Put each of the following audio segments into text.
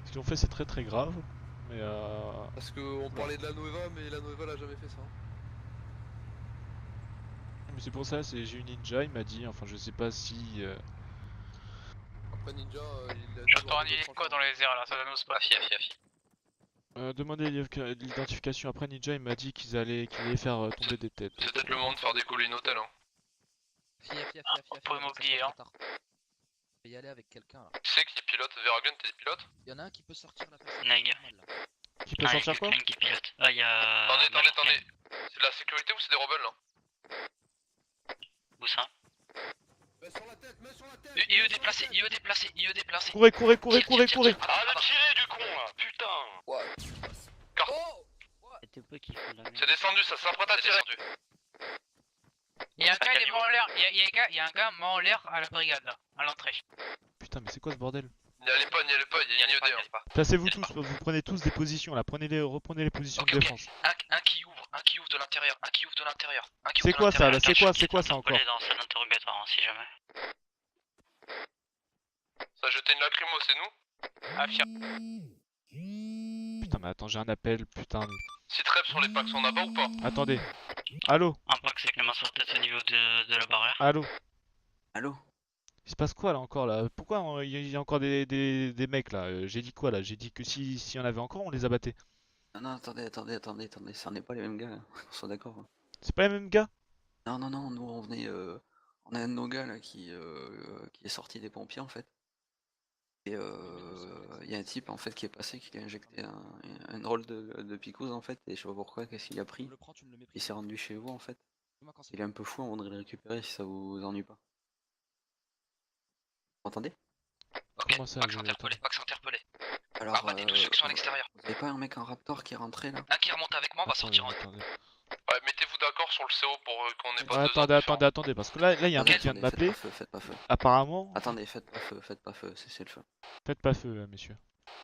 Ce qu'ils ont fait c'est très très grave. Mais Parce qu'on parlait de la Nueva, mais la Nueva elle a jamais fait ça. Mais c'est pour ça, j'ai eu Ninja, il m'a dit, enfin je sais pas si... Après Ninja, il a Je toujours retourne des quoi dans les airs là, ça donne au spot. Demandez l'identification, après Ninja il m'a dit qu'ils allaient faire tomber des têtes. C'est peut-être le moment de faire décoller une hôtel, hein. On peut m'oublier, hein. Je vais y aller avec quelqu'un là. Qui c'est qui pilote Veragun, t'es pilote? Il y en a un qui peut sortir la personne. Nag. Qui peut sortir quoi? Qui pilote. Ah, y'a. Attendez. C'est de la sécurité ou c'est des rebelles là? Où ça? Mets sur la tête, mets sur la tête. IE déplacé. Courez. Ah, de tirer du con là, putain! Oh C'était peu qui font la merde. C'est descendu, ça s'apprête à tirer. Y'a un gars, il est mort en l'air. Y'a un gars mort en l'air à la brigade là, à l'entrée. Putain mais c'est quoi ce bordel? Y'a les pognes, y'a une IED. Hein. Placez-vous tous, vous prenez tous des positions là, reprenez les positions de défense. Un qui ouvre de l'intérieur. C'est quoi ça là? C'est quoi ça encore? Dans salle d'interrogatoire, hein, si jamais. Ça a jeté une lacrymo, c'est nous? Affirme. Putain mais attends, j'ai un appel, putain. Si trep sur les packs, on a bas ou pas? Attendez. Allô? Un pack c'est que les mains sur tête au niveau de la barrière. Allô? Allô? Il se passe quoi là encore là? Pourquoi il y a encore des mecs là? J'ai dit quoi là? J'ai dit que si y en avait encore, on les abattait. Non, attendez, ça n'est pas les mêmes gars, là. On soit d'accord. Hein. C'est pas les mêmes gars? Non, nous on venait. On a un de nos gars là qui est sorti des pompiers en fait. Et il y a un type en fait qui est passé, qui a injecté un rôle de picouse en fait, et je sais pas pourquoi, qu'est-ce qu'il a pris. Il s'est rendu chez vous en fait. Il est un peu fou, on voudrait le récupérer si ça vous ennuie pas. Vous entendez? Ok, Comment ça, Max interpellé. Alors, Abattez tous ceux qui sont à l'extérieur. vous avez pas un mec en raptor qui est rentré là? Un qui remonte avec moi, on va sortir en Attendez. Ouais, mettez-vous d'accord sur le CO pour qu'on ait pas Ouais, attendez, parce que là il y a un mec qui vient de m'appeler. Faites pas feu. Apparemment. Attendez, faites pas feu, cessez le feu. Faites pas feu, messieurs.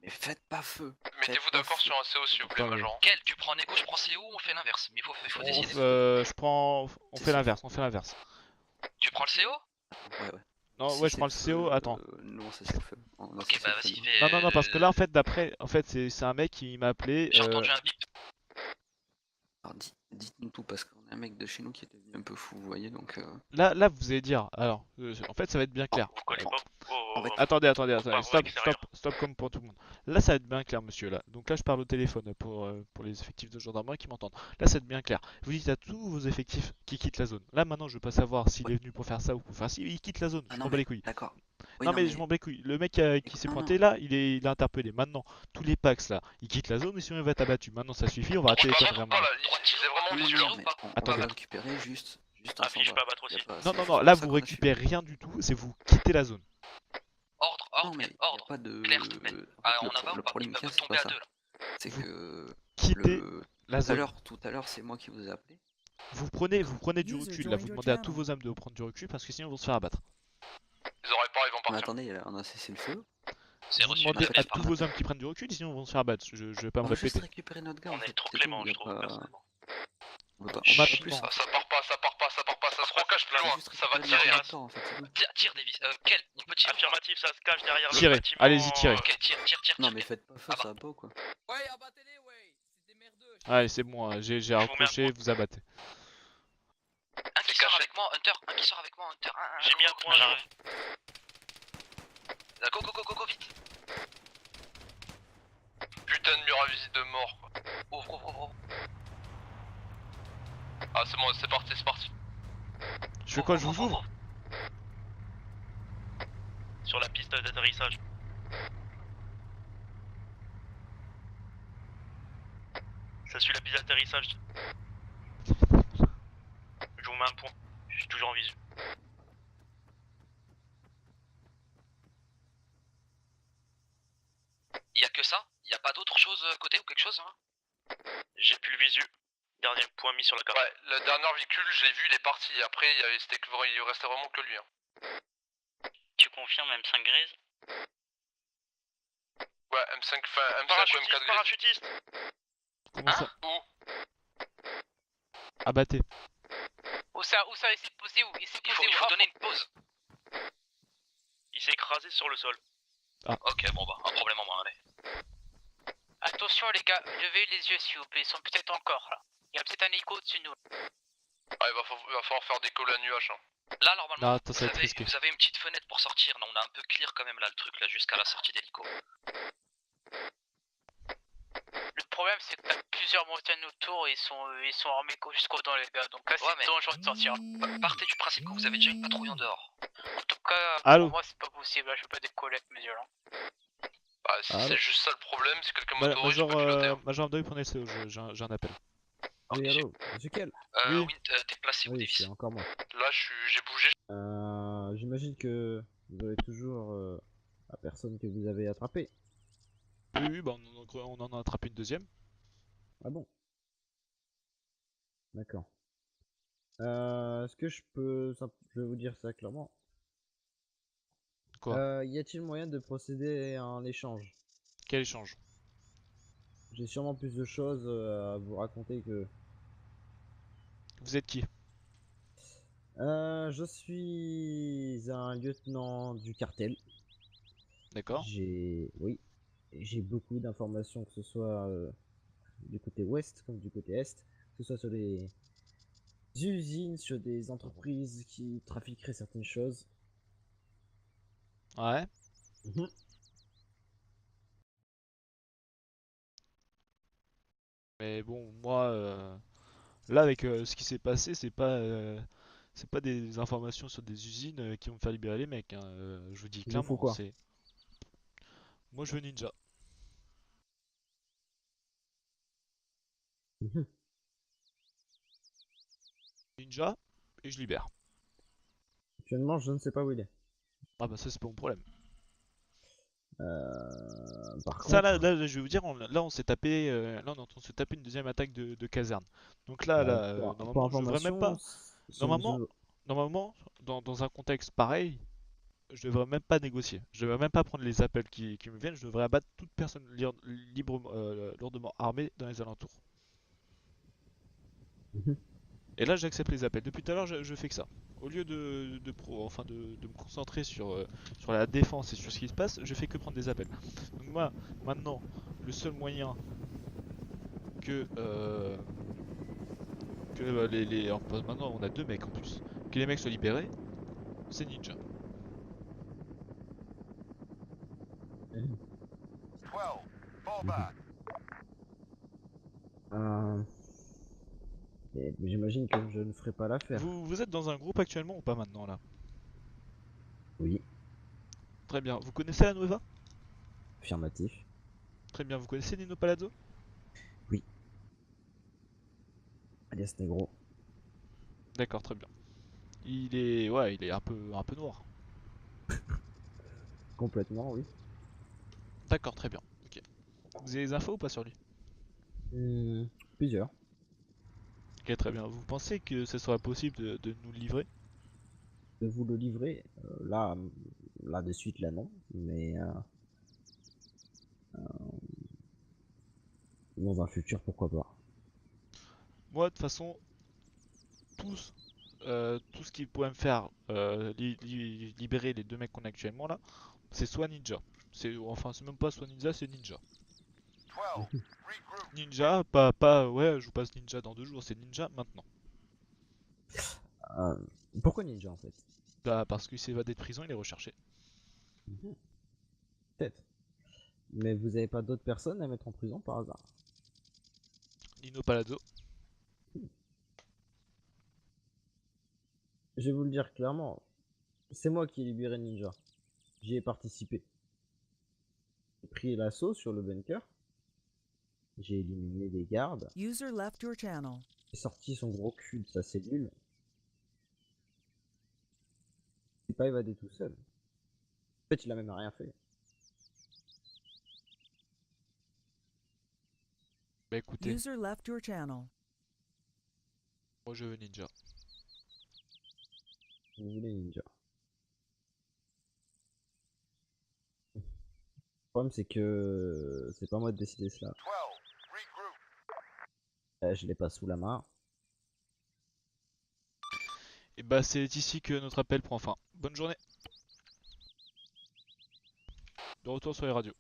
Mais faites pas feu. Mettez-vous d'accord sur un CO s'il vous plaît, Attendez. Major. Quel? Tu prends Nego, je prends CO ou on fait l'inverse? Mais il faut décider. On fait l'inverse. Tu prends le CO? Ouais. Non, Si ouais, je c'est prends le CO, attends. Nous on cesse le feu. Ok, bah vas-y, fais. Non, parce que là, en fait, c'est un mec qui m'a appelé. J'ai entendu un bip. Alors dites-nous tout parce qu'on a un mec de chez nous qui était devenu un peu fou, vous voyez, donc... Là, vous allez dire. Alors, en fait, ça va être bien clair. Vous connaissez pas. En fait, Attendez, voir stop comme pour tout le monde. Là, ça va être bien clair, monsieur, là. Donc là, je parle au téléphone pour les effectifs de gendarmerie qui m'entendent. Là, ça va être bien clair. Vous dites à tous vos effectifs qui quittent la zone. Là, maintenant, je veux pas savoir s'il est venu pour faire ça ou pour faire ci. Il quitte la zone, je m'en bats les couilles. D'accord. Oui, Non, mais je m'en bats les couilles. Le mec qui s'est Non, pointé là, il est interpellé. Maintenant, tous les packs là, ils quittent la zone et sinon il va être abattu. Maintenant, ça suffit, on va arrêter les conneries vraiment. C'est vraiment Non, visuel. mais on Attendez. va le récupérer juste Affiche pas abattre aussi. Non, là, vous récupérez rien du tout, c'est vous quittez la zone. Ordre, Non, mais ordre. pas de... Claire, s'il te plaît. On a Le ou pas? problème Ils qu'il y a, peuvent c'est tomber pas à ça. deux là. C'est que... Quittez la zone. Tout à l'heure, c'est moi qui vous ai appelé. Vous prenez du recul là, vous demandez à tous vos hommes de prendre du recul parce que sinon ils vont se faire abattre. Ils auraient pas, ils vont Mais partir. attendez, on a cessé le feu. C'est Vous reçu. demandez à par tous vos hommes qui prennent du recul, sinon ils vont se faire abattre. Je vais pas On me va juste répéter. récupérer notre gars. On en fait, est trop c'est clément, tout, je y a trouve, pas- personnellement. On va pas Chut. plus. Bon. Ça part pas, ça se recache plus On va loin. juste Ça va récupérer tirer, notre hein. raptor, en fait, c'est tout. Tire, Davis. Quel? On peut tirer. Affirmatif, ça se cache derrière le Tirez, bâtiment. allez-y, tirez. Ok, tire. Non mais faites pas feu, ça va pas ou quoi? Ouais, abattez-les, ouais. C'est des merdeux. Allez, c'est bon, hein, j'ai raccroché, vous abattez. Un qui sort avec moi, Hunter. J'ai mis un point là. Go, vite. Putain de mur à visite de mort quoi. Ouvre. Ah c'est bon, c'est parti. Je fais quoi, je vous ouvre? Sur la piste d'atterrissage. Ça suit la piste d'atterrissage. Je vous mets un point. Je suis toujours en visu. Y'a que ça? Y'a pas d'autre chose à côté ou quelque chose hein? J'ai plus le visu. Dernier point mis sur la carte. Ouais, la dernière véhicule, j'ai vu, il est parti. Après, il restait vraiment que lui. Hein. Tu confirmes M5 grise? Ouais, M5 ou Parachutiste, M4 gris. parachutiste. Comment ça? Où? Abattez. Où ça il s'est posé où? Il faut donner une pause. Il s'est écrasé sur le sol. Ok, bon bah, un problème en moins, allez. Attention les gars, levez les yeux s'il vous plaît, ils sont peut-être encore là. Il y a peut-être un hélico au-dessus de nous. Ah, il va falloir faire décoller un nuage. Hein. Là, normalement, Non, attends, ça va être risqué. vous avez une petite fenêtre pour sortir. Non, on a un peu clear quand même là le truc, là, jusqu'à la sortie d'hélico. Le problème c'est que t'as plusieurs montagnes autour et ils sont armés jusqu'aux dents les gars, donc là Ouais, mais- c'est dangereux de sortir. Partez du principe que vous avez déjà une patrouille en dehors. En tout cas, Allô pour moi c'est pas possible, là je peux pas décoller avec mes yeux là. Bah, si Allô c'est juste ça le problème, si quelqu'un m'autorise, je Major, peux piloter. Hein. Major Amdoy, prenez le CO, j'ai un appel. Oui, allô, c'est quel? Oui. Wint, t'es placé où, Oui, Davis? c'est encore moi. Là, j'ai bougé. J'imagine que vous avez toujours la personne que vous avez attrapée. Oui, bah on en a attrapé une deuxième. Ah bon? D'accord. Est-ce que je vais vous dire ça clairement. Quoi? Y a-t-il moyen de procéder à un échange? Quel échange? J'ai sûrement plus de choses à vous raconter que... Vous êtes qui? Je suis un lieutenant du cartel. D'accord. Oui, j'ai beaucoup d'informations, que ce soit du côté ouest comme du côté est, que ce soit sur les usines, sur des entreprises qui trafiqueraient certaines choses. Ouais. Mhm. Mais bon, moi, là avec ce qui s'est passé, c'est pas des informations sur des usines qui vont me faire libérer les mecs. Hein. Je vous dis Il vous faut clairement, quoi? c'est. Moi, je veux ninja. Mhm. Ninja et je libère. Actuellement, je ne sais pas où il est. Ah bah ça c'est pas mon problème. Par Ça contre, je vais vous dire, là on s'est tapé, là on est en train de se taper une deuxième attaque de caserne. Donc là, pour normalement je devrais même information, pas, normalement, sommes- normalement dans un contexte pareil, je devrais même pas négocier. Je devrais même pas prendre les appels qui me viennent. Je devrais abattre toute personne lourdement armée dans les alentours. Mhm. Et là j'accepte les appels. Depuis tout à l'heure je fais que ça. Au lieu de me concentrer sur la défense et sur ce qui se passe, je fais que prendre des appels. Donc moi, maintenant, le seul moyen que maintenant on a deux mecs en plus, que les mecs soient libérés, c'est Ninja. Euh, mais j'imagine que je ne ferai pas l'affaire. Vous êtes dans un groupe actuellement ou pas maintenant là? Oui, Très bien. Vous connaissez la Nueva? affirmatif. Très bien. Vous connaissez Nino Palazzo? Oui, alias Negro. D'accord, très bien. Il est un peu noir. Complètement, oui. D'accord, très bien. Ok. Vous avez des infos ou pas sur lui? Hmm, plusieurs. Ok, très bien. Vous pensez que ce sera possible de nous le livrer? De vous le livrer, là de suite, là non. Mais dans un futur, pourquoi pas. Moi, de toute façon, tout ce qui pourrait me faire libérer les deux mecs qu'on a actuellement là, c'est soit ninja. C'est même pas soit ninja, c'est ninja. Ninja, ouais, je vous passe ninja dans 2 jours, c'est ninja maintenant. Euh, Pourquoi Ninja en fait? Bah, parce qu'il s'est évadé de prison, il est recherché. Mhm. Peut-être. Mais vous avez pas d'autres personnes à mettre en prison par hasard? Nino Palazzo. Je vais vous le dire clairement, c'est moi qui ai libéré Ninja. J'y ai participé. J'ai pris l'assaut sur le bunker. J'ai éliminé des gardes. User left your channel. J'ai sorti son gros cul de sa cellule. Il s'est pas évadé tout seul. En fait, il a même rien fait. Bah écoutez, User left your channel. moi je veux ninja. Vous voulez Ninja. Le problème, c'est que c'est pas moi de décider cela. Je l'ai pas sous la main. Et bah c'est ici que notre appel prend fin. Bonne journée. De retour sur les radios.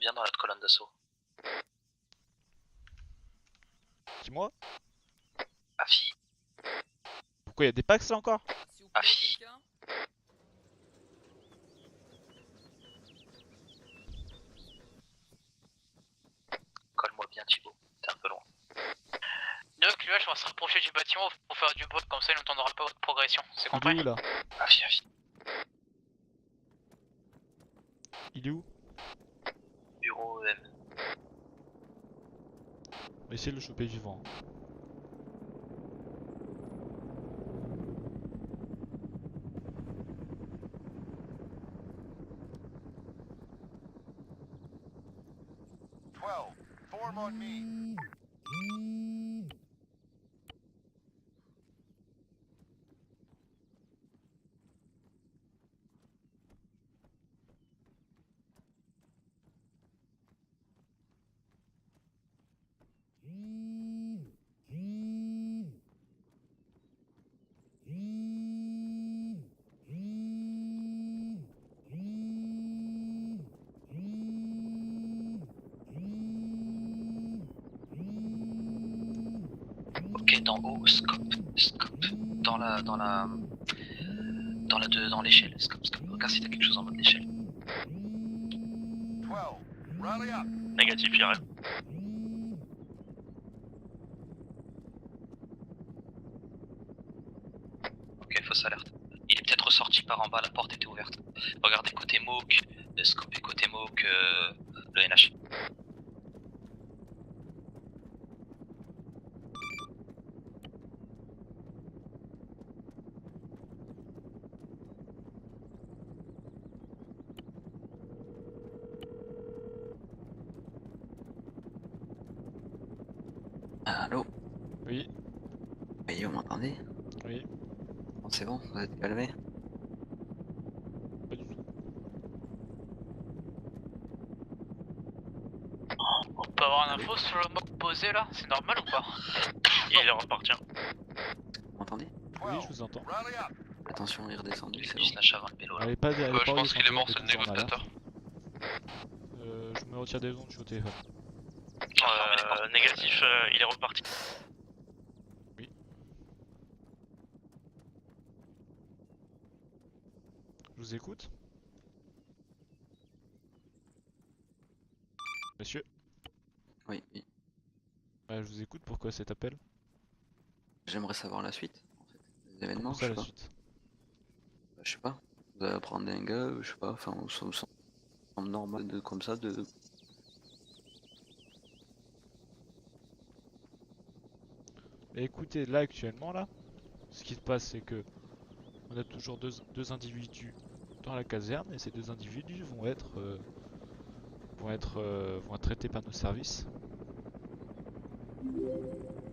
Viens dans notre colonne d'assaut. Dis-moi, Afi, pourquoi il y a des packs là encore? S'il vous plaît, Afi. quelqu'un colle-moi bien Thibaut, t'es un peu loin. Donc là, je vais se rapprocher du bâtiment pour faire du bruit, comme ça il n'entendra pas votre progression. C'est Il est compris? où là? Afi, Afi. Il est où? Bureau EM. On va essayer de le choper vivant. Ok, d'en haut, scope, scope. Dans l'échelle, scope, scope. Regarde si t'as quelque chose en mode d'échelle. Négatif, y'a rien. Ok, fausse alerte. Il est peut-être ressorti par en bas, la porte était ouverte. Regardez côté Mook, scope et côté Mook, le NH. Allô? Oui, Oui, vous m'entendez? oui, Bon, c'est bon, vous êtes calmé? pas du tout. On peut avoir une info sur le mock posé là? C'est normal ou pas? Il est reparti. Vous m'entendez? Oui, je vous entends. Attention, il est redescendu, Il c'est glisse bon. la chave un vélo là. Allez pas, allez Ouais, pas je pense qu'il est redescendre, mort, c'est le mettez-vous en alerte. négociateur. Je me retire des ondes, je suis au téléphone. Négatif, il est reparti. Je vous écoute. Monsieur, Oui, oui. je vous écoute, pourquoi cet appel? J'aimerais savoir la suite, en fait. Les Comment événements, ça je sais la pas. suite? Bah, je sais pas. Vous allez prendre un gars, je sais pas, enfin, on semble normal de comme ça, de. Mais écoutez, là actuellement là, ce qui se passe c'est que on a toujours deux individus dans la caserne et ces deux individus vont être traités par nos services.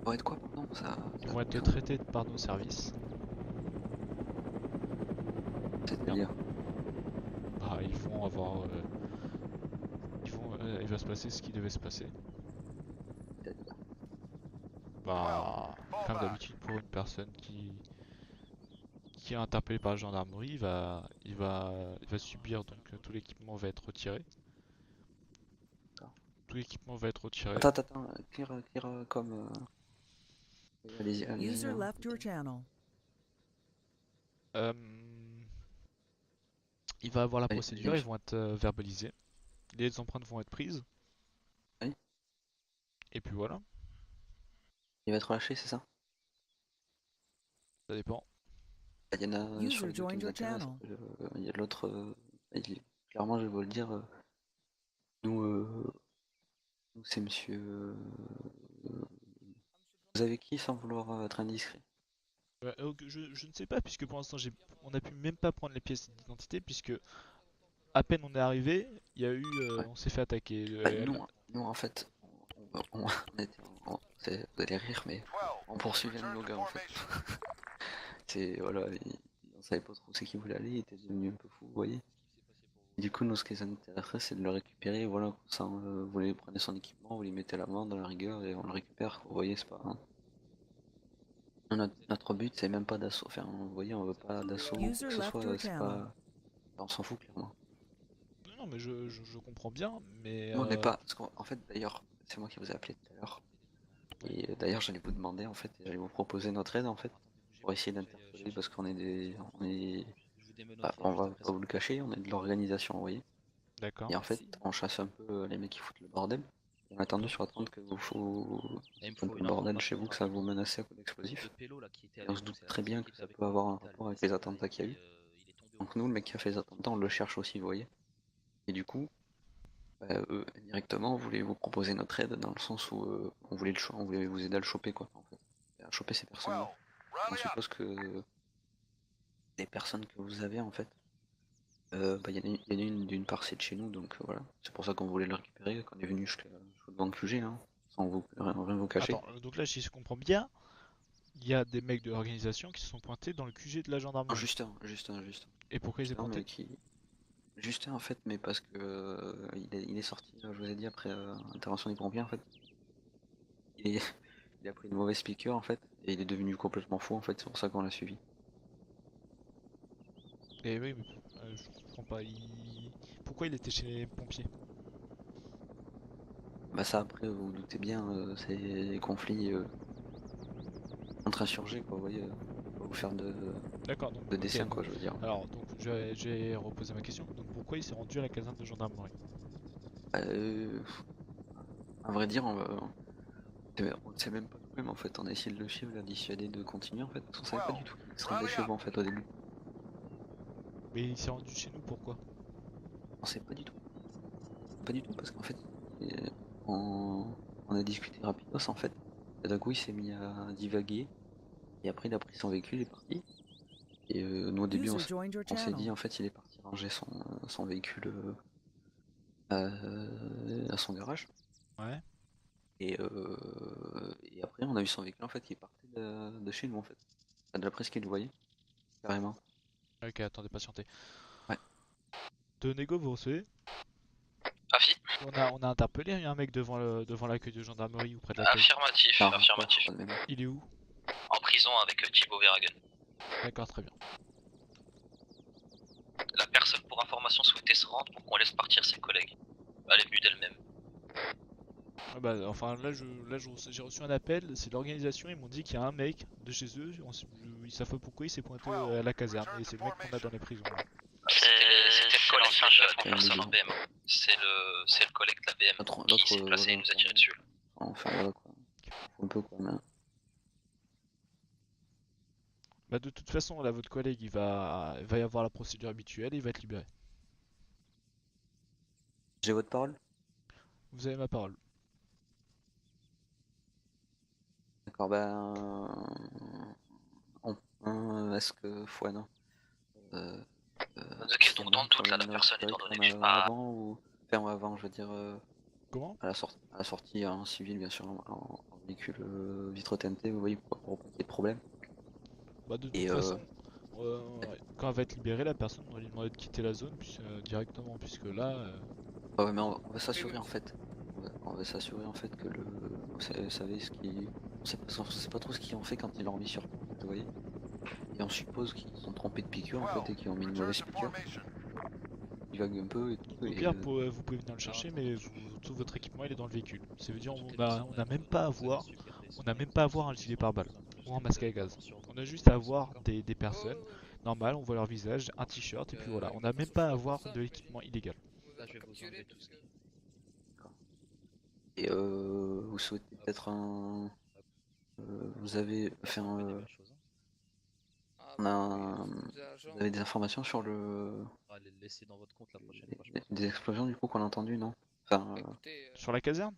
Pour être quoi, pardon, ça. Ils vont être traités par nos services. C'est-à-dire. Bah, ils vont avoir, il va se passer ce qui devait se passer. C'est-à-dire. Bah, comme d'habitude pour une personne qui est interpellée par la gendarmerie, il va subir donc tout l'équipement va être retiré. Tout l'équipement va être retiré. Attends, clear comme. Allez-y, allez-y. User left your channel. Euh, il va avoir la Allez, procédure, allez, ils vont être verbalisés. Les empreintes vont être prises. Oui. Et puis voilà, Il va être relâché, c'est ça? ça dépend. Il y en a User sur les deux qui joined nous your intéressent. channel. Il y a l'autre. Clairement, je vais vous le dire. Nous, c'est monsieur. Vous avez qui sans vouloir être indiscret? Je ne sais pas puisque pour l'instant on a pu même pas prendre les pièces d'identité puisque à peine on est arrivé, il y a eu, Ouais. on s'est fait attaquer. Bah, nous, en fait, on était vous allez rire, mais on poursuivait nos gars en fait. C'est voilà, on savait pas trop où c'est qu'il voulait aller, il était devenu un peu fou, vous voyez. Et du coup, nous, ce qui nous intéresserait, c'est de le récupérer, voilà, sans, vous lui prenez son équipement, vous lui mettez la main dans la rigueur et on le récupère, vous voyez, c'est pas. Notre but, c'est même pas d'assaut, enfin, vous voyez, on veut pas d'assaut, que User ce left soit, your c'est channel. pas. On s'en fout clairement. Non, mais je comprends bien, mais... Nous, on n'est pas. Parce qu'en fait, d'ailleurs, c'est moi qui vous ai appelé tout à l'heure. Et d'ailleurs, j'allais vous demander, en fait, j'allais vous proposer notre aide, en fait, pour essayer d'interpeller, parce qu'on est des. On va pas vous le cacher, on est de l'organisation, vous voyez. D'accord. Et en fait, on chasse un peu les mecs qui foutent le bordel. On a tendance sur attendre que vous faites le bordel chez vous, que ça vous menace à coup d'explosifs. Et on se doute très bien que ça peut avoir un rapport avec les attentats qu'il y a eu. Donc nous, le mec qui a fait les attentats, on le cherche aussi, vous voyez. Et du coup, eux, indirectement, on voulait vous proposer notre aide dans le sens où on voulait vous aider à le choper, quoi, en fait. À choper ces personnes-là. On suppose que les personnes que vous avez, en fait, il y en a une d'une part, c'est de chez nous, donc voilà. C'est pour ça qu'on voulait le récupérer, qu'on est venu jusqu'au devant le QG, hein, sans rien vous cacher. Attends, donc là, si je comprends bien, il y a des mecs de l'organisation qui se sont pointés dans le QG de la gendarmerie. Juste un. Et pourquoi ils étaient pointés? Juste un, en fait, mais parce que il est sorti, je vous ai dit, après intervention des pompiers, en fait. Il a pris une mauvaise piqûre, en fait, et il est devenu complètement fou, en fait, c'est pour ça qu'on l'a suivi. Et oui, mais je comprends pas. Pourquoi il était chez les pompiers? Bah ça, après, vous vous doutez bien, c'est des conflits entre insurgés, quoi, vous voyez, pas vous faire de D'accord, donc... dessin, ok, quoi, je veux dire. alors, donc, j'ai reposé ma question. Donc, pourquoi il s'est rendu à la caserne de gendarmerie? À vrai dire, on ne sait même pas nous-mêmes, en fait, on a essayé de le suivre, de le dissuader de continuer, en fait, parce qu'on savait pas du tout qu'il se rendait chez vous, en fait, au début. Mais il s'est rendu chez nous, pourquoi? On sait pas du tout. Pas du tout, parce qu'en fait, on a discuté rapidement, en fait. Et d'un coup, il s'est mis à divaguer. Et après, il a pris son véhicule, il est parti. Et nous, au début, User joined your on s'est dit, channel. en fait, il est parti ranger son véhicule à son garage. Ouais. Et après, on a vu son véhicule, en fait, qui partait de chez nous, en fait. Enfin, d'après ce qu'il voyait, carrément. Ok, attendez, patientez. Ouais. De négo, vous recevez? Afi. On a interpellé un mec devant l'accueil de gendarmerie ou près de l'accueil. Affirmatif, Non, affirmatif. pas de même. Il est où? En prison avec Thibaut Verhagen. D'accord, très bien. La personne pour information souhaitait se rendre pour qu'on laisse partir ses collègues. Elle est venue d'elle-même. Ah bah, enfin, j'ai reçu un appel, c'est l'organisation, ils m'ont dit qu'il y a un mec de chez eux, ils savent pas pourquoi il s'est pointé à la caserne, et c'est le mec qu'on a dans les prisons. Là. C'était le collègue l'ancien de chef, la personne en BM. C'est le collègue de la BM qui s'est placé et nous a tiré dessus. Enfin, voilà, quoi. Un peu, quoi, mais... Bah, de toute façon, là, votre collègue, il va y avoir la procédure habituelle et il va être libéré. J'ai votre parole? Vous avez ma parole. D'accord, est-ce que... Ouais, non. Nous inquiétons autant de doute là, la personne étant donné que je pas... Avant ou... Enfin, avant, je veux dire... Comment? À la sortie en civil, bien sûr, en véhicule vitre teintée, vous voyez, pour pas qu'il y ait de problème. Bah, de toute façon, quand elle va être libérée, la personne, on va lui demander de quitter la zone directement, puisque là... Ouais, mais on va s'assurer, en fait. On va s'assurer, en fait, que le... Vous savez ce qui... On sait pas trop ce qu'ils ont fait quand ils l'ont mis sur place, vous voyez. Et on suppose qu'ils se sont trompés de piqûre, en fait, et qu'ils ont mis une mauvaise piqûre. Ils vaguent un peu et tout. Au pire, vous pouvez venir le chercher, mais tout votre équipement, il est dans le véhicule. Ça veut dire on n'a même pas à voir... On n'a même pas à avoir un gilet pare-balles ou un masque à gaz. On a juste à avoir des personnes normales, on voit leur visage, un t-shirt et puis voilà. On n'a même pas à avoir de l'équipement illégal. Là, je vais vous enlever tout ce qui... Et vous souhaitez peut-être un... vous avez... Enfin... Vous avez des informations sur le... On va les laisser dans votre compte la prochaine fois, je pense. Des explosions du coup qu'on a entendu, non? Enfin... Sur la caserne?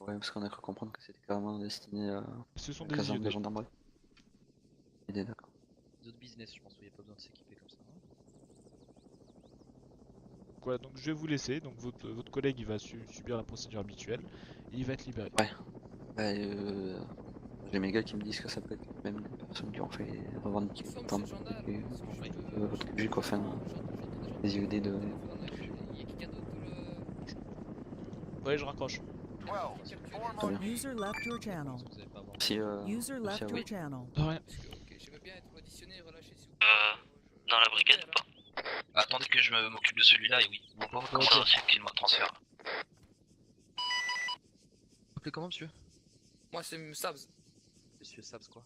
Ouais, parce qu'on a cru comprendre que c'était carrément destiné à Ce sont la des caserne de idées. gendarmerie. D'accord. Les autres business, je pense qu'il n'y a pas besoin de s'équiper comme ça. Hein. Voilà, donc je vais vous laisser. Donc votre collègue il va subir la procédure habituelle et il va être libéré. Ouais. Bah, j'ai mes gars qui me disent que ça peut être même des personnes qui ont fait revendiquer votre QG, quoi, enfin, des IED de... Ouais, je raccroche. Très bien. User left your channel. Vous allez pas avoir... Si, User merci left à vous. your channel. De rien. J'aimerais bien être auditionné et relâché s'il vous Dans la brigade ou pas? Attendez que je m'occupe de celui-là et oui. Bon, comment ça c'est qu'il me transfère. Vous appelez comment, monsieur? Moi c'est Sabs. Monsieur Sabs, quoi.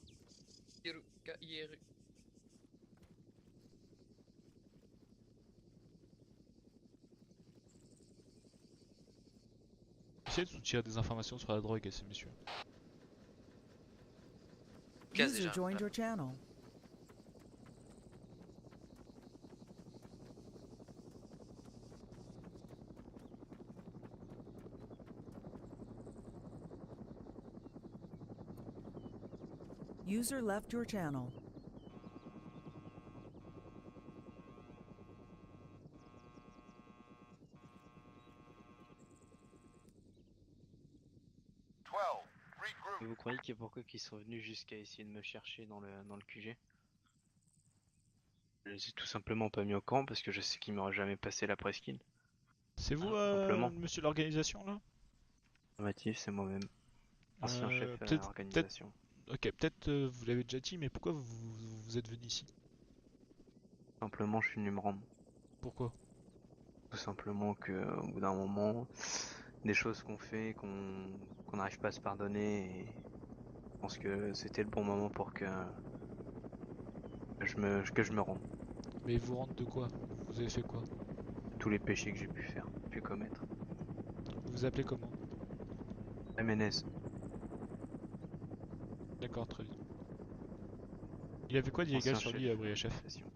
Kiru, K-I-R-U. Essayez de soutirer des informations sur la drogue à ces messieurs. Gaz User déjà. joined your channel. User left your channel. Vous croyez qu'il y a pourquoi qu'ils sont venus jusqu'à essayer de me chercher dans le QG? Je les ai tout simplement pas mis au camp parce que je sais qu'ils m'auraient jamais passé la presqu'île. C'est vous, simplement. monsieur l'organisation là? Affirmatif, c'est moi-même. Ancien chef peut-être- organisation. Ok, peut-être vous l'avez déjà dit, mais pourquoi vous êtes venu ici? Simplement, je suis venu me rendre. Pourquoi? Tout simplement que au bout d'un moment, des choses qu'on fait, qu'on n'arrive pas à se pardonner, et je pense que c'était le bon moment pour que je me rende. Mais vous rentrez de quoi? Vous avez fait quoi? Tous les péchés que j'ai pu faire, pu commettre. Vous vous appelez comment? MNS. D'accord, très bien. Il avait quoi d'illégal Ancien sur lui, chef Briachef? d'organisation.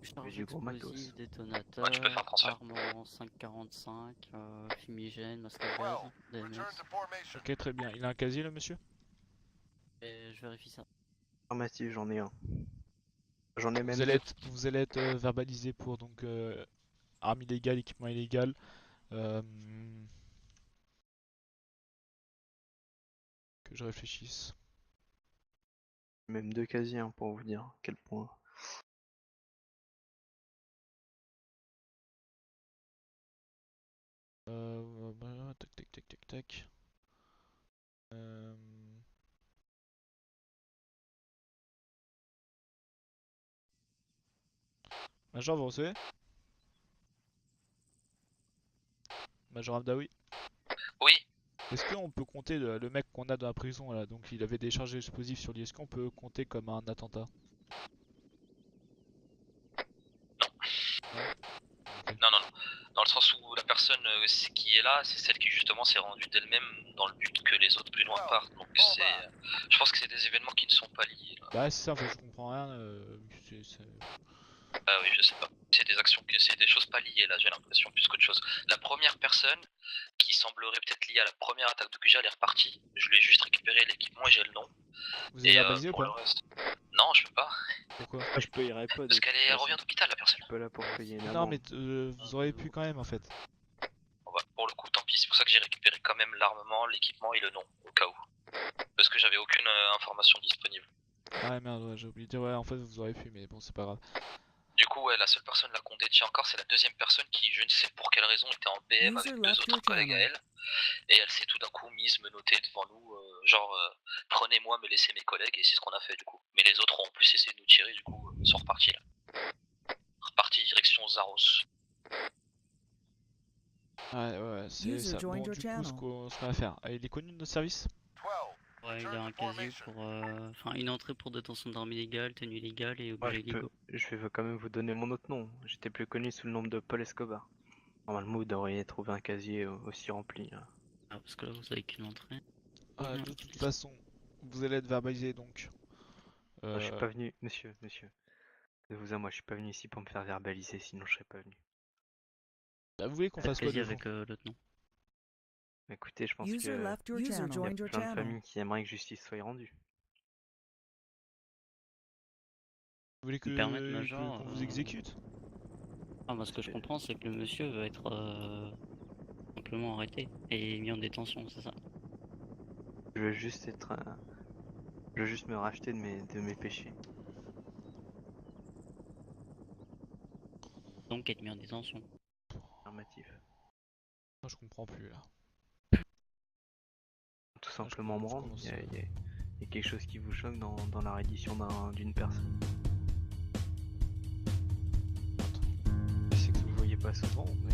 Charge du gros matos. explosif, détonateur, Ouais, tu peux faire un transfert. armement 5,45, fumigène, masque à gaz, DMS. Ok, très bien. Il a un casier, le monsieur? Et je vérifie ça. Affirmatif, j'en ai un. J'en ai même Vous allez être verbalisé pour donc arme illégale, équipement illégal. Que je réfléchisse. même 2 casiers hein, pour vous dire à quel point. Tac tac tac tac tac. Major, vous recevez? Major Abdaoui? Oui. Est-ce qu'on peut compter le mec qu'on a dans la prison là, donc il avait des charges explosives sur lui, est-ce qu'on peut compter comme un attentat? Non, non, non. Dans le sens où la personne qui est là, c'est celle qui justement s'est rendue d'elle-même dans le but que les autres plus loin partent. Donc c'est, je pense que c'est des événements qui ne sont pas liés. Là. Bah c'est ça, en fait, je comprends rien. Ah oui, je sais pas. C'est des actions c'est des choses pas liées là, j'ai l'impression plus qu'autre chose. La première personne qui semblerait peut-être liée à la première attaque de QG, elle est repartie. Je lui ai juste récupéré l'équipement et j'ai le nom. Vous avez verbalisé ou pour le pas? reste... Non, je peux pas. Pourquoi? Je peux y répondre. Parce qu'elle revient d'hôpital la personne. Je peux là pour payer une Non amende. mais vous auriez pu quand même en fait. Bon, bah, pour le coup, tant pis. C'est pour ça que j'ai récupéré quand même l'armement, l'équipement et le nom, au cas où. Parce que j'avais aucune information disponible. Ah merde, ouais, j'ai oublié de dire, ouais, en fait vous auriez pu, mais bon, c'est pas grave. Du coup, ouais, la seule personne là qu'on détient encore, c'est la deuxième personne qui, je ne sais pour quelle raison, était en BM avec deux autres collègues à elle. Et elle s'est tout d'un coup mise menottée devant nous, prenez-moi, mais laissez mes collègues, et c'est ce qu'on a fait du coup. Mais les autres ont en plus essayé de nous tirer, du coup, ils sont repartis là. Repartis direction Zaros. Ouais, c'est ça. Bon, du coup, ce qu'on va faire. Il est connu de notre service? Ouais, il a un casier pour. Enfin, une entrée pour détention d'armes illégales, tenue illégale et objets illégaux. Je vais quand même vous donner mon autre nom. J'étais plus connu sous le nom de Paul Escobar. Normalement, vous devriez trouver un casier aussi rempli. Là. Ah, parce que là, vous avez qu'une entrée. De toute façon, vous allez être verbalisé donc. Je suis pas venu, monsieur. De vous à moi, je suis pas venu ici pour me faire verbaliser, sinon je serais pas venu. Bah, vous voulez qu'on fasse quoi de avec l'autre nom? Écoutez, je pense qu'il y a plein de familles qui aimeraient que justice soit rendue. Vous voulez qu'on vous exécute? Ah, bah, ce que je comprends, c'est que le monsieur va être simplement arrêté et mis en détention, c'est ça? Je veux juste être... Je veux juste me racheter de mes péchés. Donc être mis en détention. Affirmatif. Moi je comprends plus là. Tout simplement me rendre. Il y a quelque chose qui vous choque dans la reddition d'une personne. pas souvent, mais